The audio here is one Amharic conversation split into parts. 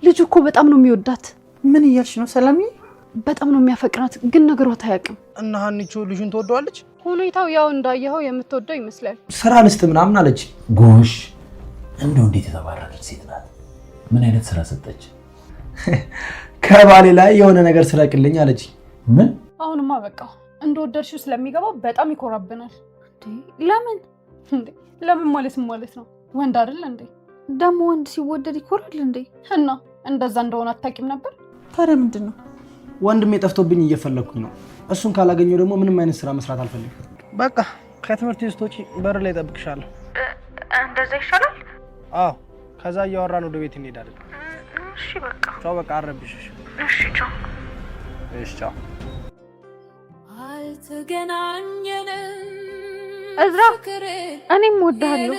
ልጁ እኮ በጣም ነው የሚወዳት። ምን እያልሽ ነው ሰላምዬ? በጣም ነው የሚያፈቅራት፣ ግን ነገሯት አያውቅም። እና ሀኒቾ ልጁን ትወደዋለች? ሁኔታው ያው እንዳየኸው የምትወደው ይመስላል። ስራ ልስጥ ምናምን አለች። ጎሽ እንደው እንዴት የተባረከች ሴት ናት! ምን አይነት ስራ ሰጠች? ከባሌ ላይ የሆነ ነገር ስረቅልኝ አለች። ምን? አሁንማ በቃ እንደወደድሽው ስለሚገባው በጣም ይኮራብናል። ለምን ለምን ማለት ነው? ወንድ አይደል እንዴ? ደግሞ ወንድ ሲወደድ ይኮራል እንዴ? እና እንደዛ እንደሆነ አታውቂም ነበር? ታዲያ ምንድን ነው? ወንድሜ ጠፍቶብኝ እየፈለግኩኝ ነው። እሱን ካላገኘው ደግሞ ምንም አይነት ስራ መስራት አልፈልግም። በቃ ከትምህርት ቤቶች በር ላይ እጠብቅሻለሁ። እንደዛ ይሻላል። አዎ፣ ከዛ እያወራን ወደ ቤት እንሄዳለን። እሺ በቃ ቻው። በቃ አረብሽሽ። እሺ ቻው። እሺ ቻው። አልተገናኘንም እዝራ፣ እኔም እወድሃለሁ።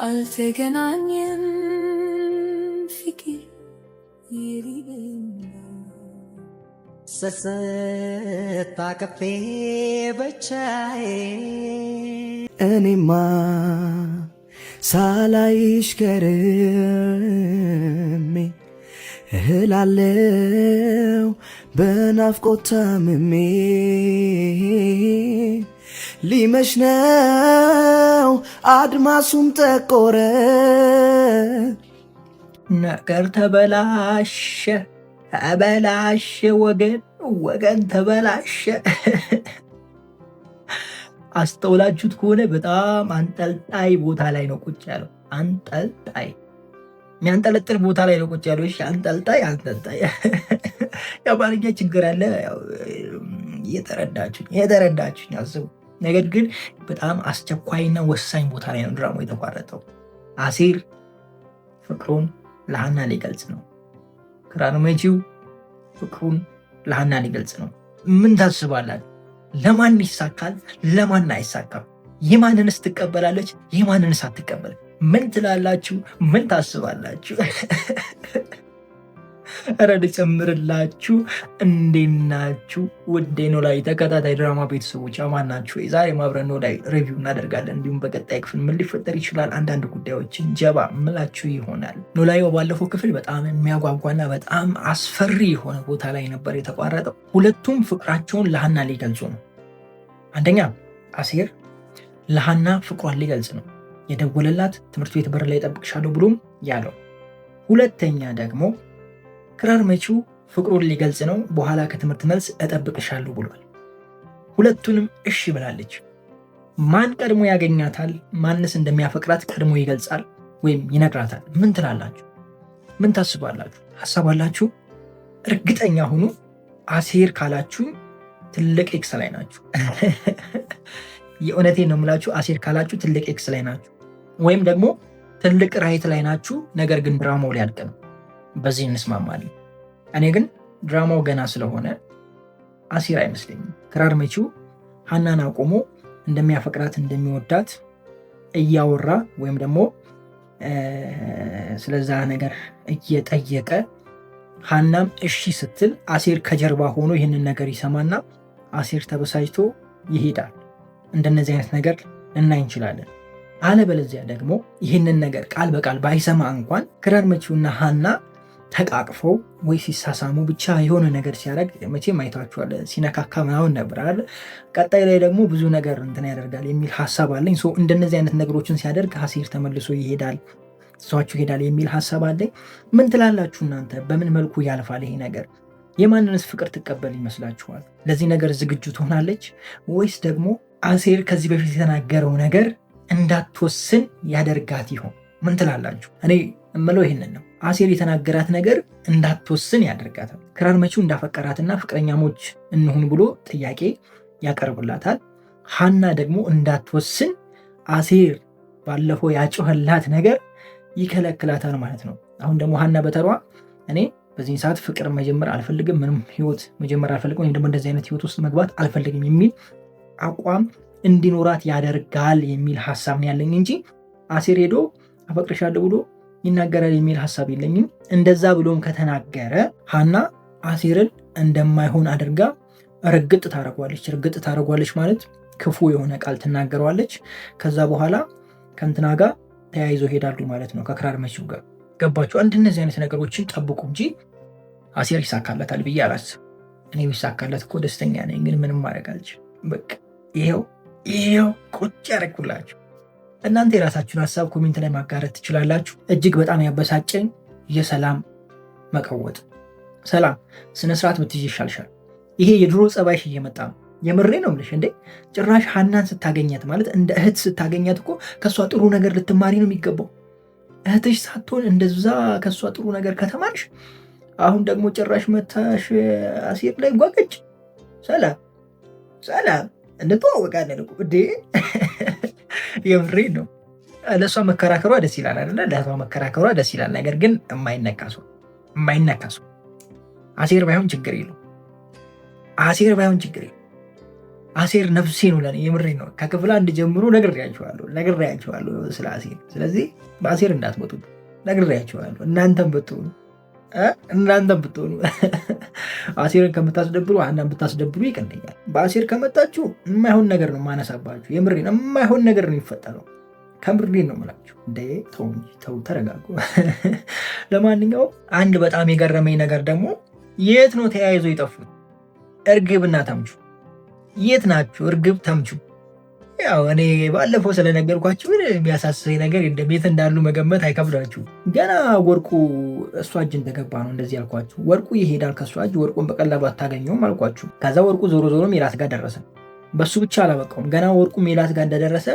አልተገናኘንም ፍቅር ይሪበና ሰሰታ ከፌ በቻዬ እኔማ ሳላይሽ ከርሜ እህላለው በናፍቆት ታምሜ ሊመሽ ነው አድማሱም ጠቆረ ነገር ተበላሸ ተበላሸ ወገን ተበላሸ። አስተውላችሁት ከሆነ በጣም አንጠልጣይ ቦታ ላይ ነው ቁጭ ያለው። አንጠልጣይ የሚያንጠለጥል ቦታ ላይ ነው ቁጭ ያለው። እሺ አንጠልጣይ የአማርኛ ችግር አለ። የተረዳችሁኝ አስቡ። ነገር ግን በጣም አስቸኳይና ወሳኝ ቦታ ላይ ነው ድራማው የተቋረጠው። አሴር ፍቅሩን ለሀና ሊገልጽ ነው። ክራር መቺው ፍቅሩን ለሀና ሊገልጽ ነው። ምን ታስባላችሁ? ለማን ይሳካል? ለማን አይሳካም? የማንንስ ትቀበላለች? የማንንስ አትቀበል? ምን ትላላችሁ? ምን ታስባላችሁ? ኧረ ልጨምርላችሁ። እንዴት ናችሁ? ውድ ኖላዊ ተከታታይ ድራማ ቤተሰቦች አማን ናችሁ? ዛሬ አብረን ኖላዊ ሪቪው እናደርጋለን። እንዲሁም በቀጣይ ክፍል ምን ሊፈጠር ይችላል አንዳንድ ጉዳዮችን ጀባ ምላችሁ ይሆናል። ኖላዊ ባለፈው ክፍል በጣም የሚያጓጓና በጣም አስፈሪ የሆነ ቦታ ላይ ነበር የተቋረጠው። ሁለቱም ፍቅራቸውን ለሀና ሊገልጹ ነው። አንደኛ አሴር ለሀና ፍቅሯን ሊገልጽ ነው የደወለላት፣ ትምህርት ቤት በር ላይ እጠብቅሻለሁ ብሎም ያለው። ሁለተኛ ደግሞ ክራር መቺው ፍቅሩን ሊገልጽ ነው። በኋላ ከትምህርት መልስ እጠብቅሻለሁ ብሏል። ሁለቱንም እሺ ብላለች። ማን ቀድሞ ያገኛታል? ማንስ እንደሚያፈቅራት ቀድሞ ይገልጻል ወይም ይነግራታል? ምን ትላላችሁ? ምን ታስባላችሁ? ሀሳብ አላችሁ? እርግጠኛ ሁኑ። አሴር ካላችሁ ትልቅ ኤክስ ላይ ናችሁ። የእውነቴን ነው የምላችሁ። አሴር ካላችሁ ትልቅ ኤክስ ላይ ናችሁ፣ ወይም ደግሞ ትልቅ ራይት ላይ ናችሁ። ነገር ግን ድራማው ሊያልቅ ነው። በዚህ እንስማማለን። እኔ ግን ድራማው ገና ስለሆነ አሴር አይመስለኝም። ክራር መቺው ሀናን አቆሞ እንደሚያፈቅራት እንደሚወዳት እያወራ ወይም ደግሞ ስለዛ ነገር እየጠየቀ ሀናም እሺ ስትል አሴር ከጀርባ ሆኖ ይህንን ነገር ይሰማና አሴር ተበሳጭቶ ይሄዳል። እንደነዚህ አይነት ነገር ልናይ እንችላለን። አለበለዚያ ደግሞ ይህንን ነገር ቃል በቃል ባይሰማ እንኳን ክራር መቺውና ሀና ተቃቅፈው ወይ ሲሳሳሙ ብቻ የሆነ ነገር ሲያደርግ መቼም አይታችኋል። ሲነካካ ምናምን ነበር አይደል? ቀጣይ ላይ ደግሞ ብዙ ነገር እንትን ያደርጋል የሚል ሀሳብ አለኝ። እንደነዚህ አይነት ነገሮችን ሲያደርግ አሴር ተመልሶ ይሄዳል፣ እሷችሁ ይሄዳል የሚል ሀሳብ አለኝ። ምን ትላላችሁ እናንተ? በምን መልኩ ያልፋል ይሄ ነገር? የማንንስ ፍቅር ትቀበል ይመስላችኋል? ለዚህ ነገር ዝግጁ ትሆናለች ወይስ ደግሞ አሴር ከዚህ በፊት የተናገረው ነገር እንዳትወስን ያደርጋት ይሆን? ምን ትላላችሁ? እኔ እምለው ይህንን ነው። አሴር የተናገራት ነገር እንዳትወስን ያደርጋታል። ክራር መቺው እንዳፈቀራትና ፍቅረኛሞች እንሁን ብሎ ጥያቄ ያቀርብላታል። ሀና ደግሞ እንዳትወስን አሴር ባለፈው ያጮህላት ነገር ይከለክላታል ማለት ነው። አሁን ደግሞ ሀና በተሯ እኔ በዚህ ሰዓት ፍቅር መጀመር አልፈልግም፣ ምንም ህይወት መጀመር አልፈልግም፣ ወይም ደግሞ እንደዚህ አይነት ህይወት ውስጥ መግባት አልፈልግም የሚል አቋም እንዲኖራት ያደርጋል የሚል ሀሳብ ነው ያለኝ እንጂ አሴር ሄዶ አፈቅርሻለሁ ብሎ ይናገራል የሚል ሀሳብ የለኝም። እንደዛ ብሎም ከተናገረ ሀና አሴርን እንደማይሆን አድርጋ ርግጥ ታደርጓለች ማለት ክፉ የሆነ ቃል ትናገረዋለች። ከዛ በኋላ ከእንትና ጋር ተያይዞ ሄዳሉ ማለት ነው ከክራር መቺው ጋር። ገባችሁ? እንደነዚህ አይነት ነገሮችን ጠብቁ እንጂ አሴር ይሳካለታል ብዬ አላስብም። እኔ ቢሳካለት እኮ ደስተኛ ነኝ፣ ግን ምንም ማድረግ አልችልም። በቃ ይሄው ቁጭ ያደረኩላችሁ። እናንተ የራሳችሁን ሀሳብ ኮሜንት ላይ ማጋረት ትችላላችሁ። እጅግ በጣም ያበሳጨኝ የሰላም መቀወጥ። ሰላም ስነስርዓት ብትይዥ ይሻልሻል። ይሄ የድሮ ጸባይሽ እየመጣ ነው። የምሬ ነው የምልሽ። እንዴ ጭራሽ ሀናን ስታገኛት ማለት እንደ እህት ስታገኛት እኮ ከእሷ ጥሩ ነገር ልትማሪ ነው የሚገባው። እህትሽ ሳትሆን እንደዛ ከእሷ ጥሩ ነገር ከተማርሽ፣ አሁን ደግሞ ጭራሽ መታሽ አሴር ላይ ጓገጭ። ሰላም እንተዋወቃለን እኮ እንዴ። የምሬ ነው። ለእሷ መከራከሯ ደስ ይላል አይደለ? ለእሷ መከራከሯ ደስ ይላል። ነገር ግን የማይነካሱ አሴር ባይሆን ችግር የለው። አሴር ነፍሴ ነው ለኔ። የምሬ ነው። ከክፍል 1 ጀምሮ ነግሬያቸዋለሁ ስለ አሴር። ስለዚህ በአሴር እንዳትመጡ ነግሬያቸዋለሁ። እናንተም ብትሆኑ አሴርን ከምታስደብሩ ሀናን ብታስደብሩ ይቀለኛል። በአሴር ከመጣችሁ የማይሆን ነገር ነው ማነሳባችሁ። የምሬ ነው። የማይሆን ነገር ነው የሚፈጠረው። ከምሬ ነው የምላችሁ። እንደ ተው ተረጋጉ። ለማንኛውም አንድ በጣም የገረመኝ ነገር ደግሞ የት ነው ተያይዞ የጠፉት እርግብና ተምቹ? የት ናችሁ እርግብ ተምቹ? ያው እኔ ባለፈው ስለነገርኳችሁ የሚያሳስበኝ ነገር ቤት እንዳሉ መገመት አይከብዳችሁ። ገና ወርቁ እሷ እጅ እንደገባ ነው እንደዚህ ያልኳችሁ። ወርቁ ይሄዳል ከእሷ እጅ፣ ወርቁን በቀላሉ አታገኘውም አልኳችሁ። ከዛ ወርቁ ዞሮ ሜላት ጋር ደረሰ። በሱ ብቻ አላበቃውም። ገና ወርቁ ሜላት ጋር እንደደረሰ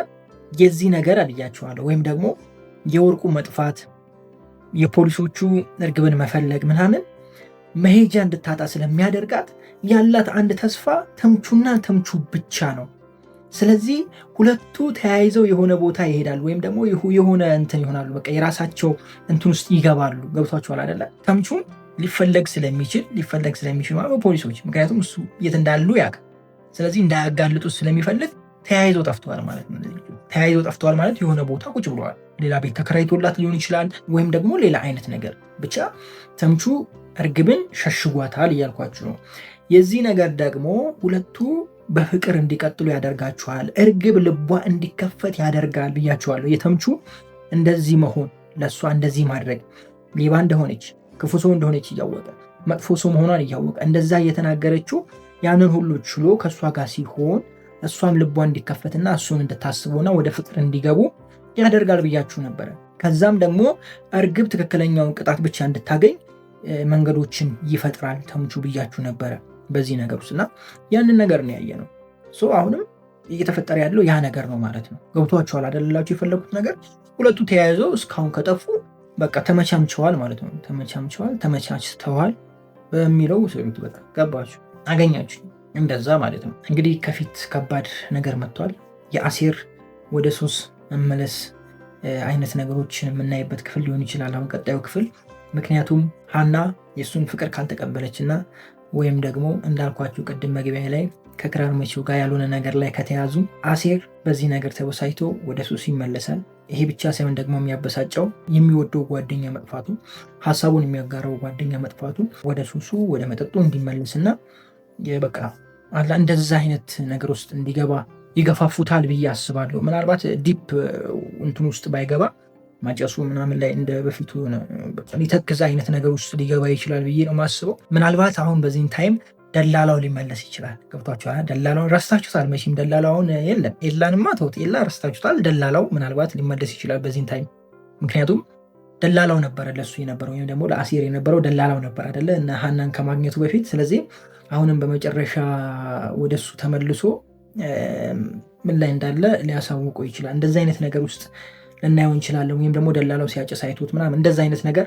የዚህ ነገር አልያችኋለሁ፣ ወይም ደግሞ የወርቁ መጥፋት፣ የፖሊሶቹ እርግብን መፈለግ ምናምን መሄጃ እንድታጣ ስለሚያደርጋት ያላት አንድ ተስፋ ተምቹና ተምቹ ብቻ ነው። ስለዚህ ሁለቱ ተያይዘው የሆነ ቦታ ይሄዳሉ፣ ወይም ደግሞ የሆነ እንትን ይሆናሉ። በቃ የራሳቸው እንትን ውስጥ ይገባሉ። ገብቷቸዋል አይደለ? ተምቹን ሊፈለግ ስለሚችል ማለት በፖሊሶች፣ ምክንያቱም እሱ የት እንዳሉ ያውቃል። ስለዚህ እንዳያጋልጡት ስለሚፈልግ ተያይዘው ጠፍተዋል ማለት ነው። ተያይዘው ጠፍተዋል ማለት የሆነ ቦታ ቁጭ ብለዋል። ሌላ ቤት ተከራይቶላት ሊሆን ይችላል፣ ወይም ደግሞ ሌላ አይነት ነገር። ብቻ ተምቹ እርግብን ሸሽጓታል እያልኳችሁ ነው። የዚህ ነገር ደግሞ ሁለቱ በፍቅር እንዲቀጥሉ ያደርጋችኋል። እርግብ ልቧ እንዲከፈት ያደርጋል ብያችኋለሁ። የተምቹ እንደዚህ መሆን፣ ለእሷ እንደዚህ ማድረግ፣ ሌባ እንደሆነች ክፉ ሰው እንደሆነች እያወቀ መጥፎ ሰው መሆኗን እያወቀ እንደዛ እየተናገረችው ያንን ሁሉ ችሎ ከእሷ ጋር ሲሆን እሷም ልቧ እንዲከፈትና እሱን እንድታስበውና ወደ ፍቅር እንዲገቡ ያደርጋል ብያችሁ ነበረ። ከዛም ደግሞ እርግብ ትክክለኛውን ቅጣት ብቻ እንድታገኝ መንገዶችን ይፈጥራል ተምቹ ብያችሁ ነበረ በዚህ ነገር ውስጥ እና ያንን ነገር ነው ያየ ነው። አሁንም እየተፈጠረ ያለው ያ ነገር ነው ማለት ነው። ገብቷችኋል አይደላችሁ? የፈለጉት ነገር ሁለቱ ተያይዘው እስካሁን ከጠፉ በቃ ተመቻምቸዋል ማለት ነው። ተመቻችተዋል በሚለው ስሉት በቃ ገባችሁ፣ አገኛችሁ እንደዛ ማለት ነው። እንግዲህ ከፊት ከባድ ነገር መጥቷል። የአሴር ወደ ሱስ መመለስ አይነት ነገሮችን የምናይበት ክፍል ሊሆን ይችላል አሁን ቀጣዩ ክፍል። ምክንያቱም ሀና የእሱን ፍቅር ካልተቀበለችና ወይም ደግሞ እንዳልኳችሁ ቅድም መግቢያ ላይ ከክራር መቺው ጋር ያልሆነ ነገር ላይ ከተያዙ አሴር በዚህ ነገር ተበሳጭቶ ወደ ሱስ ይመለሳል። ይሄ ብቻ ሳይሆን ደግሞ የሚያበሳጨው የሚወደው ጓደኛ መጥፋቱ፣ ሀሳቡን የሚያጋራው ጓደኛ መጥፋቱ ወደ ሱሱ ወደ መጠጡ እንዲመለስና በቃ አላ እንደዛ አይነት ነገር ውስጥ እንዲገባ ይገፋፉታል ብዬ አስባለሁ። ምናልባት ዲፕ እንትን ውስጥ ባይገባ ማጨሱ ምናምን ላይ እንደ በፊቱ ሊተክዝ አይነት ነገር ውስጥ ሊገባ ይችላል ብዬ ነው ማስበው። ምናልባት አሁን በዚህን ታይም ደላላው ሊመለስ ይችላል። ገብቷችኋል? ደላላውን ረስታችሁታል መቼም። ደላላውን የለም፣ ኤላንማ ተውት፣ ኤላ ረስታችሁታል። ደላላው ምናልባት ሊመለስ ይችላል በዚህን ታይም። ምክንያቱም ደላላው ነበረ ለሱ የነበረው፣ ወይም ደግሞ ለአሴር የነበረው ደላላው ነበር አይደለ? እና ሀናን ከማግኘቱ በፊት። ስለዚህ አሁንም በመጨረሻ ወደሱ ተመልሶ ምን ላይ እንዳለ ሊያሳውቀው ይችላል። እንደዚህ አይነት ነገር ውስጥ ልናየው እንችላለን። ወይም ደግሞ ደላላው ሲያጨስ አይቶት ምናምን እንደዛ አይነት ነገር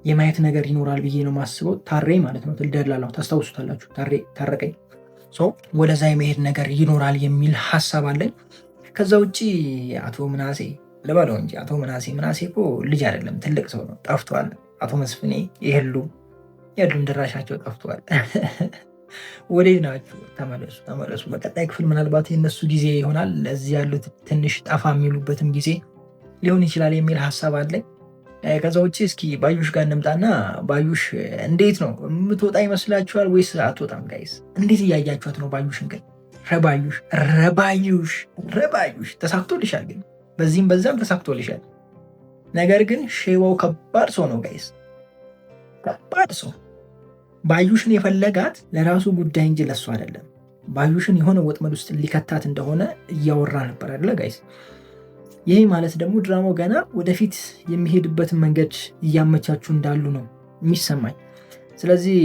የማየት ነገር ይኖራል ብዬ ነው ማስበው። ታሬ ማለት ነው ደላላው፣ ታስታውሱታላችሁ። ታሬ ታረቀኝ፣ ወደዛ የመሄድ ነገር ይኖራል የሚል ሀሳብ አለኝ። ከዛ ውጭ አቶ ምናሴ ልበለው እንጂ አቶ ምናሴ እኮ ልጅ አይደለም ትልቅ ሰው ነው፣ ጠፍቷል። አቶ መስፍኔ የሉም ድራሻቸው ጠፍቷል። ወዴት ናችሁ? ተመለሱ። በቀጣይ ክፍል ምናልባት የነሱ ጊዜ ይሆናል። እዚህ ያሉት ትንሽ ጠፋ የሚሉበትም ጊዜ ሊሆን ይችላል የሚል ሀሳብ አለኝ። ከዛ ውጭ እስኪ ባዩሽ ጋር እንምጣና ባዩሽ እንዴት ነው የምትወጣ ይመስላችኋል ወይስ አትወጣም? ጋይስ እንዴት እያያችኋት ነው ባዩሽን? ግን ረባዩሽ ተሳክቶልሻል። ግን በዚህም በዛም ተሳክቶልሻል። ነገር ግን ሼባው ከባድ ሰው ነው ጋይስ፣ ከባድ ሰው። ባዩሽን የፈለጋት ለራሱ ጉዳይ እንጂ ለሱ አይደለም። ባዩሽን የሆነ ወጥመድ ውስጥ ሊከታት እንደሆነ እያወራ ነበር አይደለ ጋይስ? ይህ ማለት ደግሞ ድራማው ገና ወደፊት የሚሄድበትን መንገድ እያመቻቹ እንዳሉ ነው የሚሰማኝ። ስለዚህ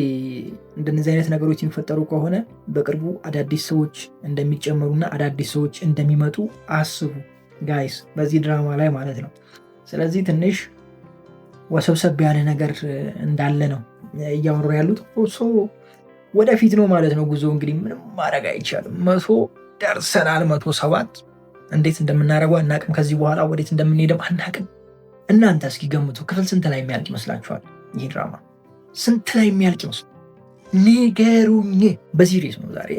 እንደነዚህ አይነት ነገሮች የሚፈጠሩ ከሆነ በቅርቡ አዳዲስ ሰዎች እንደሚጨመሩና አዳዲስ ሰዎች እንደሚመጡ አስቡ ጋይስ፣ በዚህ ድራማ ላይ ማለት ነው። ስለዚህ ትንሽ ወሰብሰብ ያለ ነገር እንዳለ ነው እያወሩ ያሉት። ወደፊት ነው ማለት ነው ጉዞ። እንግዲህ ምንም ማድረግ አይቻልም። 100 ደርሰናል፣ 107 እንዴት እንደምናደርገው አናቅም። ከዚህ በኋላ ወዴት እንደምንሄድም አናቅም። እናንተ እስኪ ገምቱ፣ ክፍል ስንት ላይ የሚያልቅ ይመስላችኋል? ይህ ድራማ ስንት ላይ የሚያልቅ ይመስል ንገሩኝ። በሲሪየስ ነው ዛሬ።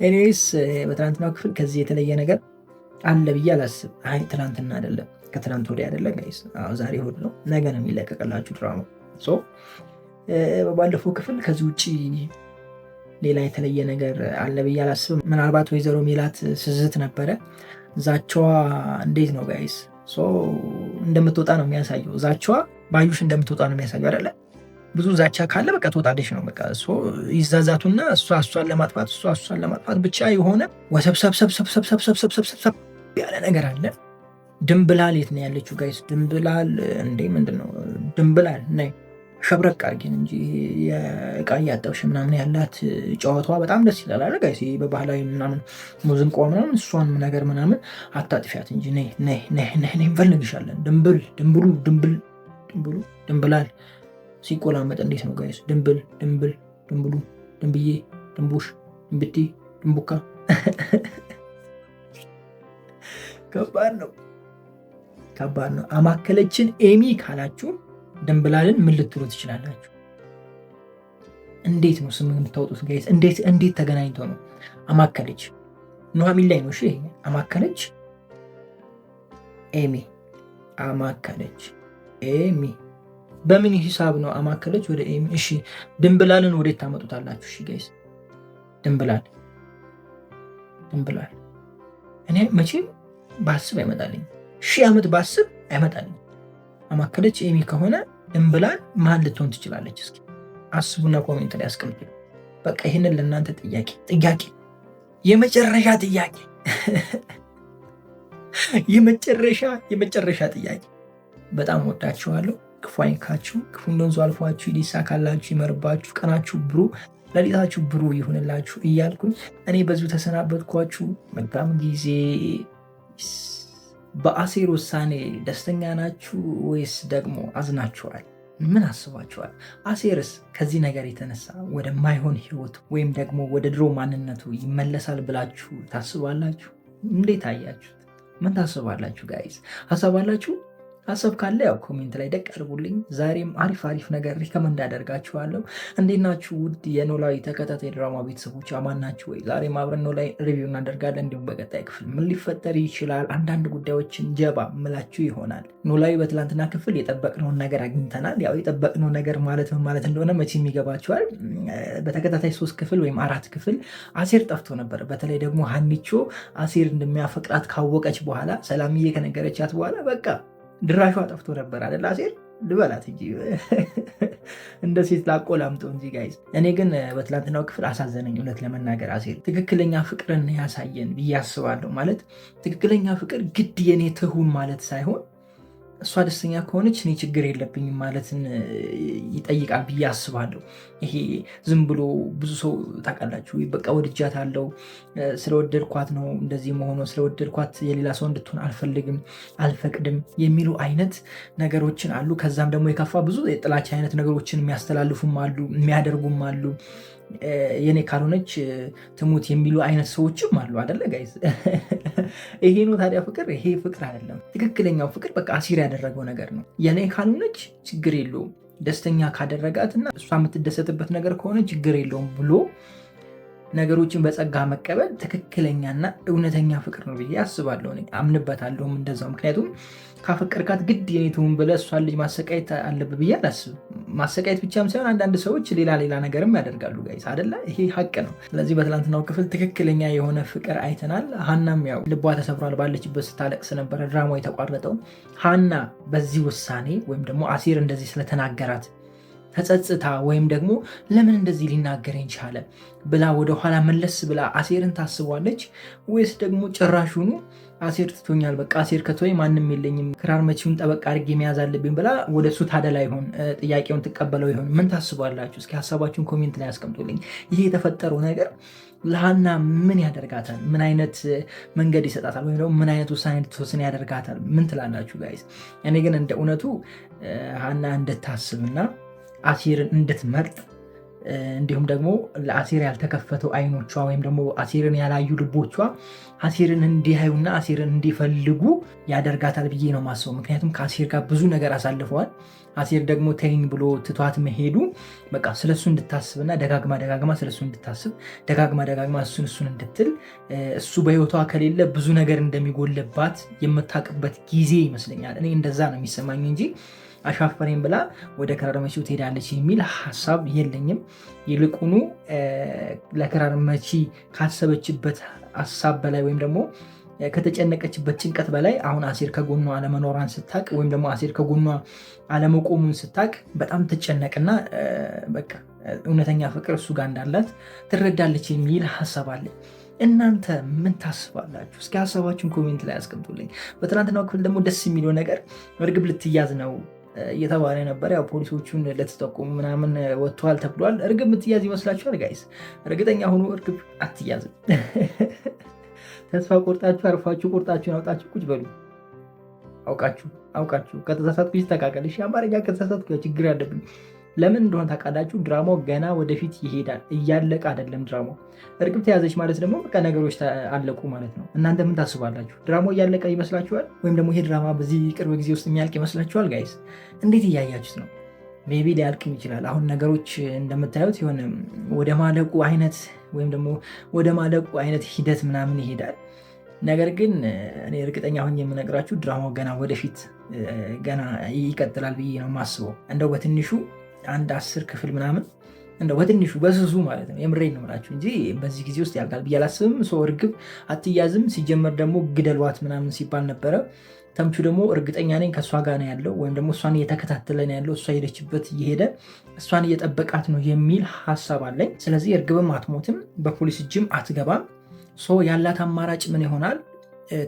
ኤኒዌይስ በትናንትናው ክፍል ከዚህ የተለየ ነገር አለ ብዬ አላስብ። አይ ትናንትና አይደለም ከትናንት ወዲያ አይደለም ጋይስ፣ ዛሬ እሑድ ነው፣ ነገ ነው የሚለቀቅላችሁ ድራማው። ባለፈው ክፍል ከዚህ ውጭ ሌላ የተለየ ነገር አለ ብዬ አላስብም። ምናልባት ወይዘሮ ሜላት ስዝት ነበረ። ዛቻዋ እንዴት ነው ጋይስ? እንደምትወጣ ነው የሚያሳየው። ዛቻዋ ባዩሽ እንደምትወጣ ነው የሚያሳየው አይደለ? ብዙ ዛቻ ካለ በቃ ትወጣለች ነው በቃ። ይዛዛቱና እሷን ለማጥፋት እሷን ለማጥፋት ብቻ የሆነ ወሰብሰብሰብሰብሰብሰብሰብሰብ ያለ ነገር አለ። ድንብላል የት ነው ያለችው ጋይስ? ድንብላል እንዴ ምንድን ነው ድንብላል? ነይ ሸብረቅ አድርጊን እንጂ የእቃ እያጠብሽ ምናምን ያላት ጨዋታዋ በጣም ደስ ይላል አለ ጋይስ። በባህላዊ ምናምን ሙዚቃ ምናምን እሷን ነገር ምናምን አታጥፊያት እንጂ ነይ እንፈልግሻለን። ድንብላል ሲቆላመጥ እንዴት ነው ጋይስ? ድንብሉ፣ ድንብዬ፣ ድንቡሽ፣ ድንብቲ፣ ድንቡካ ከባድ ነው። አማከለችን ኤሚ ካላችሁ ድንብላልን ምን ልትሉ ትችላላችሁ? እንዴት ነው ስም የምታወጡት ጋይስ? እንዴት ተገናኝቶ ነው? አማከለች ኑሐሚን ላይ ነው። እሺ አማከለች ኤሚ፣ አማከለች ኤሚ። በምን ሂሳብ ነው አማከለች ወደ ኤሚ? እሺ ድንብላልን ወዴት ታመጡታላችሁ? እሺ ጋይስ ድንብላል እኔ መቼም ባስብ አይመጣልኝ፣ 1000 ዓመት ባስብ አይመጣልኝ። አማከለች ኤሚ ከሆነ ድንብላል ማን ልትሆን ትችላለች? እስኪ አስቡና ኮሜንት ላይ አስቀምጡ። በቃ ይህንን ለእናንተ ጥያቄ የመጨረሻ ጥያቄ የመጨረሻ ጥያቄ። በጣም ወዳችኋለሁ። ክፉ አይንካችሁ፣ ክፉ እንደንዙ አልፏችሁ፣ ይሳካላችሁ፣ ይመርባችሁ፣ ቀናችሁ ብሩ፣ ሌሊታችሁ ብሩ ይሁንላችሁ እያልኩኝ እኔ በዚሁ ተሰናበትኳችሁ። መልካም ጊዜ። በአሴር ውሳኔ ደስተኛ ናችሁ ወይስ ደግሞ አዝናችኋል? ምን አስባችኋል? አሴርስ ከዚህ ነገር የተነሳ ወደማይሆን ህይወት ወይም ደግሞ ወደ ድሮ ማንነቱ ይመለሳል ብላችሁ ታስባላችሁ? እንዴት አያችሁት? ምን ታስባላችሁ ጋይስ? ሀሳባላችሁ? ሀሳብ ካለ ያው ኮሜንት ላይ ደቅ አድርጉልኝ። ዛሬም አሪፍ ነገር ሪከመንድ አደርጋችኋለሁ። እንዴት ናችሁ ውድ የኖላዊ ተከታታይ ድራማ ቤተሰቦች፣ አማን ናችሁ ወይ? ዛሬም አብረን ኖላዊ ሪቪው እናደርጋለን። እንዲሁም በቀጣይ ክፍል ምን ሊፈጠር ይችላል አንዳንድ ጉዳዮችን ጀባ ምላችሁ ይሆናል። ኖላዊ በትላንትና ክፍል የጠበቅነውን ነገር አግኝተናል። ያው የጠበቅነው ነገር ማለት ምን ማለት እንደሆነ መቼም ይገባችኋል። በተከታታይ 3 ክፍል ወይም 4 ክፍል አሴር ጠፍቶ ነበር። በተለይ ደግሞ ሀኒቾ አሴር እንደሚያፈቅራት ካወቀች በኋላ ሰላምዬ ከነገረቻት በኋላ በቃ ድራሿ ጠፍቶ ነበር አይደል? አሴር ልበላት እንጂ እንደ ሴት ላቆላምጠው እንጂ ጋይዝ። እኔ ግን በትላንትናው ክፍል አሳዘነኝ እውነት ለመናገር። አሴር ትክክለኛ ፍቅርን ያሳየን ብዬ አስባለሁ። ማለት ትክክለኛ ፍቅር ግድ የኔ ትሁን ማለት ሳይሆን እሷ ደስተኛ ከሆነች እኔ ችግር የለብኝም ማለትን ይጠይቃል ብዬ አስባለሁ። ይሄ ዝም ብሎ ብዙ ሰው ታውቃላችሁ፣ በቃ ወድጃታለሁ፣ ስለወደድኳት ነው እንደዚህ መሆኑ፣ ስለወደድኳት የሌላ ሰው እንድትሆን አልፈልግም፣ አልፈቅድም የሚሉ አይነት ነገሮችን አሉ። ከዛም ደግሞ የከፋ ብዙ የጥላቻ አይነት ነገሮችን የሚያስተላልፉም አሉ፣ የሚያደርጉም አሉ። የኔ ካልሆነች ትሙት የሚሉ አይነት ሰዎችም አሉ አይደለ ጋይዝ? ይሄ ነው ታዲያ ፍቅር? ይሄ ፍቅር አይደለም። ትክክለኛው ፍቅር በቃ አሲር ያደረገው ነገር ነው። የኔ ካልሆነች ችግር የለውም፣ ደስተኛ ካደረጋትና እሷ የምትደሰትበት ነገር ከሆነ ችግር የለውም ብሎ ነገሮችን በጸጋ መቀበል ትክክለኛና እውነተኛ ፍቅር ነው ብዬ አስባለሁ። አምንበታለሁም እንደዛው። ምክንያቱም ካፈቀርካት ግድ የኔ ትሁን ብለህ እሷን ልጅ ማሰቃየት አለብህ ብዬ አላስብም። ማሰቃየት ብቻም ሳይሆን አንዳንድ ሰዎች ሌላ ነገርም ያደርጋሉ ጋይስ አይደለ? ይሄ ሀቅ ነው። ስለዚህ በትናንትናው ክፍል ትክክለኛ የሆነ ፍቅር አይተናል። ሀናም ያው ልቧ ተሰብሯል፣ ባለችበት ስታለቅስ ነበረ ድራማው የተቋረጠው። ሀና በዚህ ውሳኔ ወይም ደግሞ አሲር እንደዚህ ስለተናገራት ተጸጽታ ወይም ደግሞ ለምን እንደዚህ ሊናገረኝ ቻለ ብላ ወደኋላ መለስ ብላ አሴርን ታስቧለች ወይስ ደግሞ ጭራሹኑ አሴር ትቶኛል፣ በቃ አሴር ከተወኝ ማንም የለኝም፣ ክራር መቺውን ጠበቅ አድርጌ መያዝ አለብኝ ብላ ወደ እሱ ታደላ ይሆን? ጥያቄውን ትቀበለው ይሆን? ምን ታስቧላችሁ? እስኪ ሀሳባችሁን ኮሜንት ላይ ያስቀምጡልኝ። ይሄ የተፈጠረው ነገር ለሀና ምን ያደርጋታል? ምን አይነት መንገድ ይሰጣታል? ወይም ደግሞ ምን አይነት ውሳኔ እንድትወስን ያደርጋታል? ምን ትላላችሁ ጋይስ? እኔ ግን እንደ እውነቱ ሀና እንድታስብና አሲርን እንድትመርጥ እንዲሁም ደግሞ ለአሲር ያልተከፈተው አይኖቿ ወይም ደግሞ አሲርን ያላዩ ልቦቿ አሲርን እንዲያዩና አሲርን እንዲፈልጉ ያደርጋታል ብዬ ነው ማስበው። ምክንያቱም ከአሲር ጋር ብዙ ነገር አሳልፈዋል። አሲር ደግሞ ተይኝ ብሎ ትቷት መሄዱ በቃ ስለሱ እንድታስብና ደጋግማ ስለሱ እንድታስብ ደጋግማ እሱን እንድትል እሱ በህይወቷ ከሌለ ብዙ ነገር እንደሚጎልባት የምታውቅበት ጊዜ ይመስለኛል። እኔ እንደዛ ነው የሚሰማኝ እንጂ አሻፈሬን ብላ ወደ ክራር መቺው ትሄዳለች የሚል ሀሳብ የለኝም። ይልቁኑ ለክራር መቺ ካሰበችበት ሀሳብ በላይ ወይም ደግሞ ከተጨነቀችበት ጭንቀት በላይ አሁን አሲር ከጎኗ አለመኖሯን ስታቅ ወይም ደግሞ አሲር ከጎኗ አለመቆሙን ስታቅ በጣም ትጨነቅና በቃ እውነተኛ ፍቅር እሱ ጋር እንዳላት ትረዳለች የሚል ሀሳብ አለ። እናንተ ምን ታስባላችሁ? እስኪ ሀሳባችሁን ኮሜንት ላይ አስቀምጡልኝ። በትናንትናው ክፍል ደግሞ ደስ የሚለው ነገር እርግብ ልትያዝ ነው እየተባለ ነበር። ያው ፖሊሶቹን ለተጠቆሙ ምናምን ወጥተዋል ተብሏል። እርግብ ምትያዝ ይመስላችኋል ጋይስ? እርግጠኛ ሆኖ እርግብ አትያዝም። ተስፋ ቆርጣችሁ አርፋችሁ ቁርጣችሁን አውጣችሁ ቁጭ በሉ። አውቃችሁ ከተሳሳትኩ ይስተካከል። እሺ አማርኛ ከተሳሳትኩ ችግር ያለብኝ ለምን እንደሆነ ታውቃላችሁ? ድራማው ገና ወደፊት ይሄዳል፣ እያለቀ አይደለም ድራማው። እርግብ ተያዘች ማለት ደግሞ በቃ ነገሮች አለቁ ማለት ነው። እናንተ ምን ታስባላችሁ? ድራማው እያለቀ ይመስላችኋል? ወይም ደግሞ ይሄ ድራማ በዚህ ቅርብ ጊዜ ውስጥ የሚያልቅ ይመስላችኋል? ጋይስ እንዴት እያያችሁት ነው? ሜቢ ሊያልቅም ይችላል። አሁን ነገሮች እንደምታዩት የሆነ ወደ ማለቁ አይነት ወይም ደግሞ ወደ ማለቁ አይነት ሂደት ምናምን ይሄዳል። ነገር ግን እኔ እርግጠኛ ሆኜ የምነግራችሁ ድራማው ገና ወደፊት ገና ይቀጥላል ብዬ ነው የማስበው። እንደው በትንሹ አንድ 10 ክፍል ምናምን እንደው በትንሹ በስሱ ማለት ነው። የምሬን ነው የምላችሁ እንጂ በዚህ ጊዜ ውስጥ ያልቃል ብዬ አላስብም። ሰው እርግብ አትያዝም። ሲጀመር ደግሞ ግደሏት ምናምን ሲባል ነበረ። ተምቹ ደግሞ እርግጠኛ ነኝ ከእሷ ጋር ነው ያለው ወይም ደግሞ እሷን እየተከታተለ ነው ያለው። እሷ ሄደችበት እየሄደ እሷን እየጠበቃት ነው የሚል ሀሳብ አለኝ። ስለዚህ እርግብም አትሞትም፣ በፖሊስ እጅም አትገባም። ሰው ያላት አማራጭ ምን ይሆናል?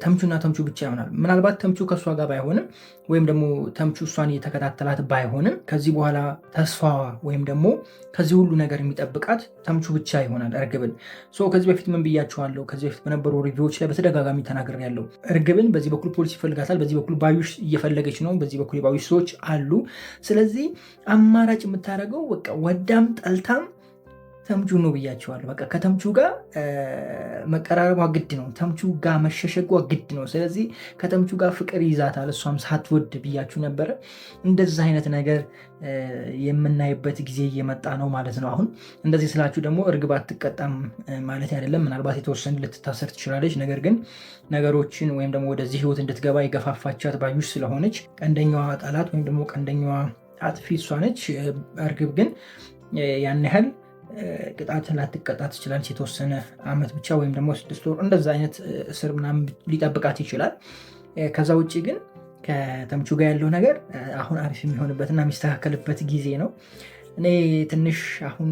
ተምቹና ተምቹ ብቻ ይሆናል። ምናልባት ተምቹ ከእሷ ጋር ባይሆንም ወይም ደግሞ ተምቹ እሷን እየተከታተላት ባይሆንም ከዚህ በኋላ ተስፋዋ ወይም ደግሞ ከዚህ ሁሉ ነገር የሚጠብቃት ተምቹ ብቻ ይሆናል እርግብን። ከዚህ በፊት ምን ብያቸዋለሁ? ከዚህ በፊት በነበሩ ሪቪዎች ላይ በተደጋጋሚ ተናግሬያለሁ። እርግብን በዚህ በኩል ፖሊስ ይፈልጋታል፣ በዚህ በኩል ባዩሽ እየፈለገች ነው፣ በዚህ በኩል የባዩሽ ሰዎች አሉ። ስለዚህ አማራጭ የምታደርገው በቃ ወዳም ጠልታም ተምቹ ነው ብያቸዋለሁ። በቃ ከተምቹ ጋር መቀራረቧ ግድ ነው፣ ተምቹ ጋር መሸሸጓ ግድ ነው። ስለዚህ ከተምቹ ጋር ፍቅር ይዛታል እሷም ሳትወድ ብያችሁ ነበረ። እንደዚህ አይነት ነገር የምናይበት ጊዜ እየመጣ ነው ማለት ነው። አሁን እንደዚህ ስላችሁ ደግሞ እርግብ አትቀጣም ማለት አይደለም። ምናልባት የተወሰነ ልትታሰር ትችላለች። ነገር ግን ነገሮችን ወይም ደግሞ ወደዚህ ህይወት እንድትገባ የገፋፋቻት ባዩሽ ስለሆነች ቀንደኛዋ ጠላት ወይም ደግሞ ቀንደኛዋ አጥፊ እሷ ነች። እርግብ ግን ያን ያህል ቅጣት ላትቀጣ ትችላለች። የተወሰነ ዓመት ብቻ ወይም ደግሞ 6 ወር እንደዛ አይነት እስር ምናምን ሊጠብቃት ይችላል። ከዛ ውጭ ግን ከተምቹ ጋር ያለው ነገር አሁን አሪፍ የሚሆንበትና የሚስተካከልበት ጊዜ ነው። እኔ ትንሽ አሁን